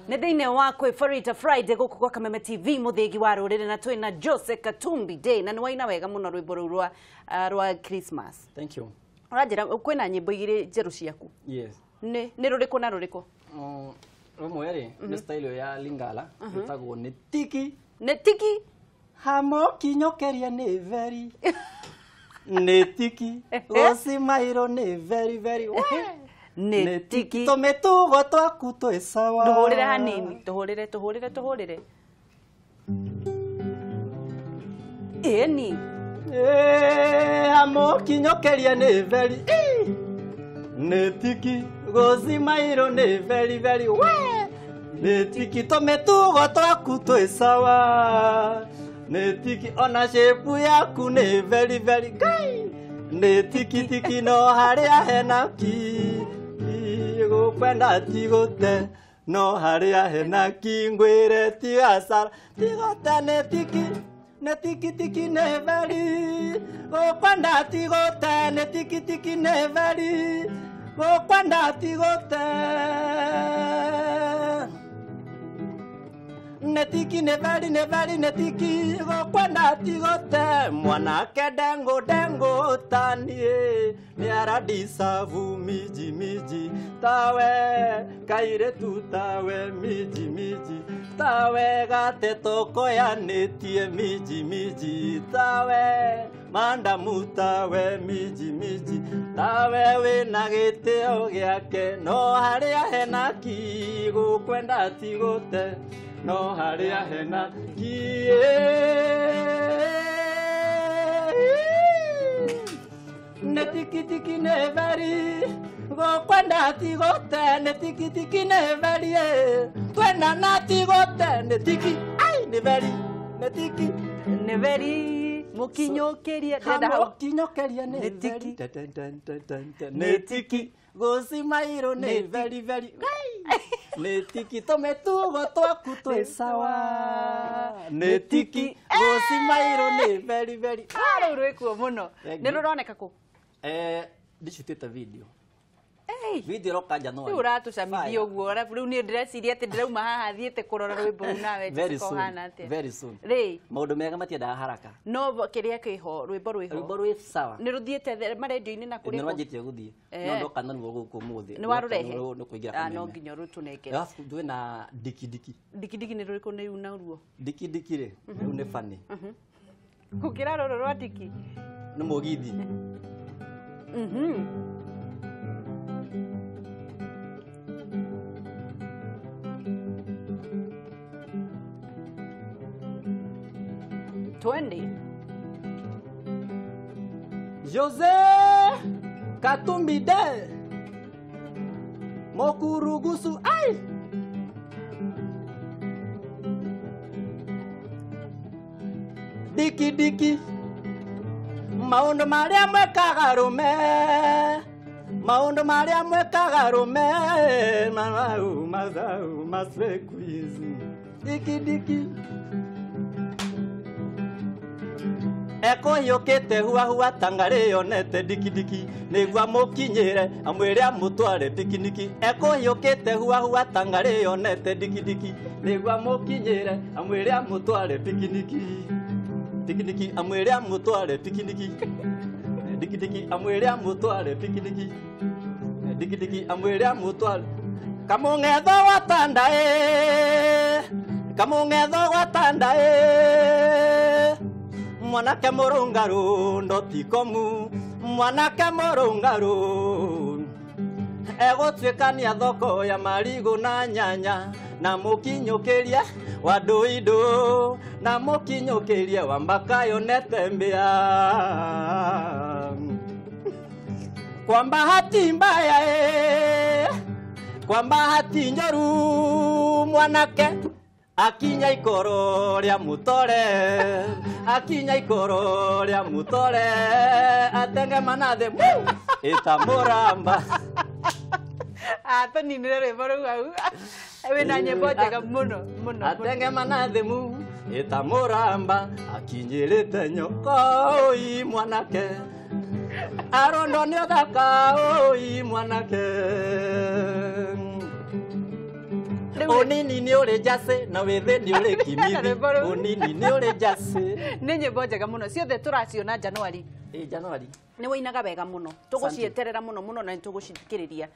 Nethine wakwe Farita Friday guku kwa Kameme TV muthigi wa rurire na twina Jose Katumbi Day na niwaina wega muno rwimbo rwa Christmas. Thank you. Urajira kwina nyimbo igire jeru ciaku. Yes. Ni ruriko na ruriko. Rumwe ni style ya Lingala bitagwo ni tiki. Ni tiki. Hamo kinyokeria ni very. Ni tiki. Gosimairo ni very very. Ni tiki. Tometugo twaku twi sawa. Tuhurire hanini. Tuhurire. Eni. Hamo kinyokeria ni very. Ni tiki. Gosimairo ni very very. Ni tiki tometugo twaku twi sawa. Ni tiki ona shepu yaku ni very very guy. Ni tiki tiki no haria henaki. Kwenda tigote no haria henaki ngwire tigasara tigote ne tiki ne very. Kwenda tigote ne tiki ne very. Kwenda tigote netiki netiki kwenda tigote mwanake dengo tanie ni aradisa vu miji tawe kaire tutawe miji tawe gate toko ya netie miji tawe manda mutawe miji tawe we na giteo giake no haria henaki kwenda tigote no haria hena kie netiki ne very kwenda tigote netiki ne very twena na tigote netiki ai ne very mukinyokeria netiki gosimairo ne very netiki tometugo twaku twi sawa netiki gosimairo ne very rwikuo muno ni ruroneka ku ndicutite video video roka January uratu samithio guo riu ni ndireciria ati ndirauma haha thiete kurora rwimbo nawe kohana ati very soon maundu mega matiendaga haraka no kiria kiho rwimbo rwi sawa ni ruthiete marendio-ini na kuria ni rwanjitie guthie no ndoka na ruo guku muthi ni warurehe no kuingira no nginya rutuneke alafu ndwe na diki ni ruriko ni una ruo diki ri riu ni funny gukira roro rwa diki ni mugithi Jose Katumbi Day Mokurugusu ai diki maundu maria mwekaga rume mazau masekuizi diki eko yokete hua tangare yonete diki negwa mokinyere amwere amutware diki eko yokete hua tangare yonete diki negwa mokinyere amwere amutware diki amwere amutware diki amwere amutware diki amwere amutware kamungetho watandae mwanake murungaru ndotikomu mwanake murungaru egotwikania thoko ya marigo na nyanya na mukinyukiria wa nduindo na mukinyukiria wa mbakayo netembea kwa bahati mbaya kwa bahati njoru mwanake akinya ikoro ria mutore atenge manathe itamuramba atoni nire boru au we na nyembo njega muno atenge manathe itamuramba akinyirite nyoko mwanake arondo ni thaka mwanake Unini nĩ ũrĩ njacĩ na wĩthĩ nĩ ũrĩ kimithi. Unini nĩ ũrĩ njacĩ. Nĩ nyĩmbo njega mũno ciothe tũraciona Januari. Januari. Nĩ woinaga wega mũno. Tũgũcieterera mũno mũno na nĩ tũgũcithikĩrĩria.